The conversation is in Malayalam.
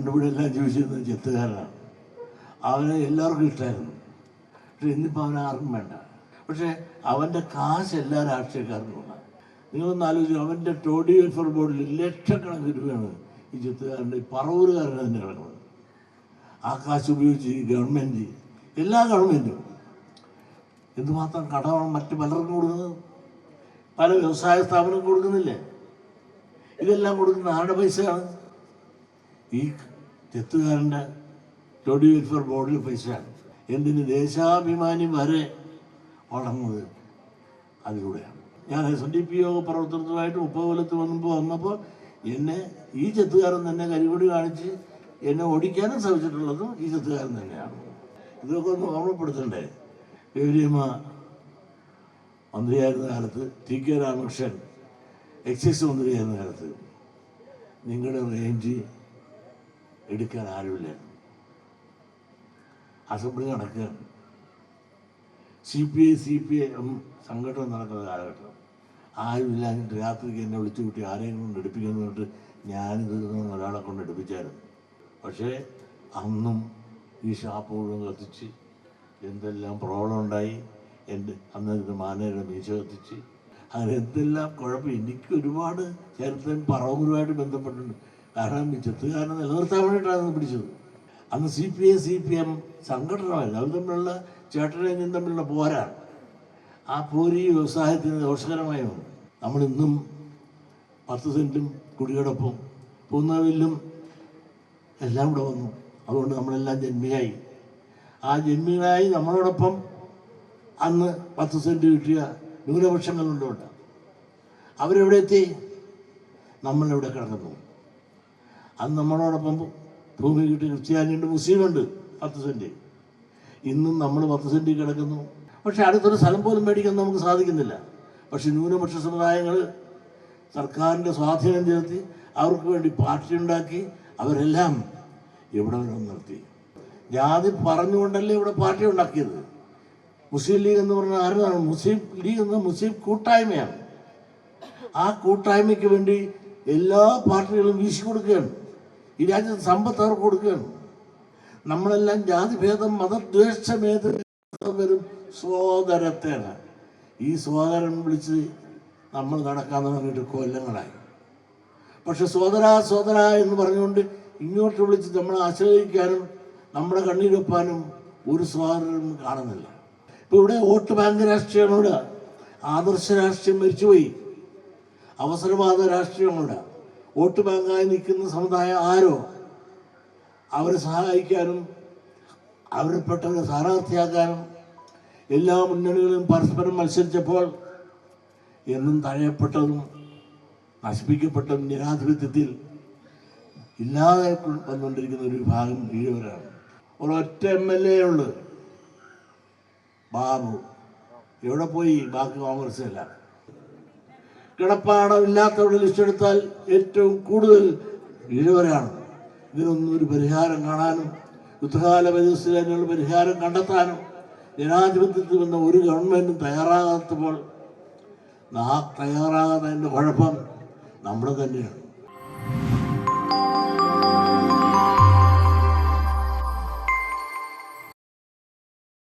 പണ്ടിവിടെ എല്ലാം ജീവിച്ചിരുന്നത് ചെത്തുകാരനാണ്. അവനെ എല്ലാവർക്കും ഇഷ്ടമായിരുന്നു. പക്ഷെ ഇന്നിപ്പോൾ അവനെ ആർക്കും വേണ്ട. പക്ഷേ അവൻ്റെ കാശ് എല്ലാ രാഷ്ട്രീയക്കാർക്കും ഉണ്ട്. നിങ്ങളൊന്ന് ആലോചിച്ചു, അവൻ്റെ ടോഡി വെൽഫെയർ ബോർഡിൽ ലക്ഷക്കണക്കിന് രൂപയാണ് ഈ ചെത്തുകാരൻ്റെ പറവൂരുകാരന് തന്നെ കിടക്കുന്നത്. ആ കാശ് ഉപയോഗിച്ച് ഈ ഗവൺമെൻറ്, എല്ലാ ഗവൺമെൻറ്റും എന്തുമാത്രം കടമാണ് മറ്റ് പലർക്കും കൊടുക്കുന്നത്. പല വ്യവസായ സ്ഥാപനം കൊടുക്കുന്നില്ലേ? ഇതെല്ലാം കൊടുക്കുന്ന ആരുടെ പൈസയാണ്? ഈ ചെത്തുകാരൻ്റെ ടോഡി വെൽഫെയർ ബോർഡിൽ പൈസയാണ്. എന്തിന്? ദേശാഭിമാനി വരെ വളർന്നത് അതിലൂടെയാണ്. ഞാൻ SNDP പ്രവർത്തനത്തിനായിട്ട് 30 കൊല്ലത്ത് വന്നപ്പോൾ എന്നെ ഈ ചെത്തുകാരൻ തന്നെ കരികൊടി കാണിച്ച് എന്നെ ഓടിക്കാനും ശ്രമിച്ചിട്ടുള്ളതും ഈ ചെത്തുകാരൻ തന്നെയാണ്. ഇതൊക്കെ ഒന്ന് ഓർമ്മപ്പെടുത്തണ്ടേ? ഗൗരിയമ്മ മന്ത്രിയായിരുന്ന കാലത്ത്, TK രാമകൃഷ്ണൻ എക്സൈസ് മന്ത്രിയായിരുന്ന കാലത്ത് നിങ്ങളുടെ റേഞ്ച് എടുക്കാൻ ആരുമില്ലായിരുന്നു. അസംബ്ലി നടക്കുകയാണ്. CPI സംഘടന നടക്കുന്ന കാലഘട്ടം. ആരുമില്ലാഞ്ഞിട്ട് രാത്രിക്ക് എന്നെ വിളിച്ചു കൂട്ടി ആരെയും കൊണ്ട് എടുപ്പിക്കുന്നു പറഞ്ഞിട്ട് ഞാനിത് ഒരാളെ കൊണ്ട് എടുപ്പിച്ചായിരുന്നു. പക്ഷേ അന്നും ഈ ഷാപ്പ് മുഴുവൻ കത്തിച്ച് എന്തെല്ലാം പ്രോബ്ലം ഉണ്ടായി. അന്നത്തെ മാനേജരുടെ മീശ കത്തിച്ച് അങ്ങനെ എന്തെല്ലാം കുഴപ്പം. എനിക്ക് ഒരുപാട് ചരിത്രം പറവൂരുമായിട്ട് ബന്ധപ്പെട്ടിട്ടുണ്ട്. കാരണം ഈ ചെത്തുകാരനെ നിലനിർത്താൻ വേണ്ടിയിട്ടാണ് പിടിച്ചത്. അന്ന് CPI CPM സംഘടനമല്ല, അവർ തമ്മിലുള്ള ചേട്ടനും തമ്മിലുള്ള പോരാണ്. ആ പോരി വ്യവസായത്തിന് ദോഷകരമായി വന്നു. നമ്മളിന്നും 10 സെൻറ്റും കുടിയോടൊപ്പം പൂന്നവില്ലും എല്ലാം കൂടെ വന്നു. അതുകൊണ്ട് നമ്മളെല്ലാം ജന്മിയായി. ആ ജന്മിയായി നമ്മളോടൊപ്പം അന്ന് 10 സെൻറ്റ് കിട്ടിയ ന്യൂനപക്ഷങ്ങളുണ്ട്. അവരെവിടെ എത്തി? നമ്മളെവിടെ കിടക്കുന്നു? അന്ന് നമ്മളോടൊപ്പം ഭൂമി കിട്ടി ക്രിസ്ത്യാനിയുണ്ട്, മുസ്ലിമുണ്ട് 10 സെൻറ്റ്. ഇന്നും നമ്മൾ 10 സെൻറ്റിൽ കിടക്കുന്നു. പക്ഷെ അടുത്തൊരു സ്ഥലം പോലും മേടിക്കാൻ നമുക്ക് സാധിക്കുന്നില്ല. പക്ഷെ ന്യൂനപക്ഷ സമുദായങ്ങൾ സർക്കാരിൻ്റെ സ്വാധീനം ചെലുത്തി അവർക്ക് വേണ്ടി പാർട്ടി ഉണ്ടാക്കി അവരെല്ലാം ഇവിടെ നിർത്തി. ജാതി പറഞ്ഞുകൊണ്ടല്ലേ ഇവിടെ പാർട്ടി ഉണ്ടാക്കിയത്. മുസ്ലിം ലീഗ് എന്ന് പറഞ്ഞാൽ ആരാണ്? മുസ്ലിം ലീഗ് എന്ന മുസ്ലിം കൂട്ടായ്മയാണ്. ആ കൂട്ടായ്മയ്ക്ക് വേണ്ടി എല്ലാ പാർട്ടികളും വീശി കൊടുക്കുകയാണ്. ഈ രാജ്യത്ത് സമ്പത്ത് അവർക്ക് കൊടുക്കുകയാണ്. നമ്മളെല്ലാം ജാതിഭേദം മതദ്വേഷമേത് വരും സോദരത്തേന്. ഈ സോദരൻ വിളിച്ച് നമ്മൾ നടക്കാൻ തുടങ്ങിയിട്ട് കൊല്ലങ്ങളായി. പക്ഷെ സോദര എന്ന് പറഞ്ഞുകൊണ്ട് ഇങ്ങോട്ട് വിളിച്ച് നമ്മളെ ആശ്രയിക്കാനും നമ്മുടെ കണ്ണീരൊപ്പാനും ഒരു സോദരനും കാണുന്നില്ല. ഇപ്പം ഇവിടെ വോട്ട് ബാങ്ക് രാഷ്ട്രീയമുണ്ട്, ആദർശ രാഷ്ട്രീയം മരിച്ചുപോയി, അവസരവാദ രാഷ്ട്രീയമുണ്ട്. വോട്ട് ബാങ്കായി നിൽക്കുന്ന സമുദായം ആരോ അവരെ സഹായിക്കാനും അവരെപ്പെട്ടവരെ സ്ഥാനാർത്ഥിയാക്കാനും എല്ലാ മുന്നണികളും പരസ്പരം മത്സരിച്ചപ്പോൾ എന്നും തഴയപ്പെട്ടതും നശിപ്പിക്കപ്പെട്ടതും ജനാധിപത്യത്തിൽ ഇല്ലാതെ വന്നുകൊണ്ടിരിക്കുന്ന ഒരു വിഭാഗം ഈഴവരാണ്. ഒരൊറ്റ MLA ഉള്ളു, ബാബു. എവിടെ പോയി ബാക്കി കോൺഗ്രസില്ല? കിടപ്പാടം ഇല്ലാത്തവരുടെ ലിസ്റ്റ് എടുത്താൽ ഏറ്റവും കൂടുതൽ ഈഴവരാണ്. ഇതിനൊന്നും ഒരു പരിഹാരം കാണാനും യുദ്ധകാല പരിസ്ഥിതി അതിനുള്ള പരിഹാരം കണ്ടെത്താനും ജനാധിപത്യത്തിൽ വന്ന ഒരു ഗവൺമെൻറ്റും തയ്യാറാകാത്തപ്പോൾ തയ്യാറാകാത്തതിൻ്റെ കുഴപ്പം നമ്മുടെ തന്നെയാണ്.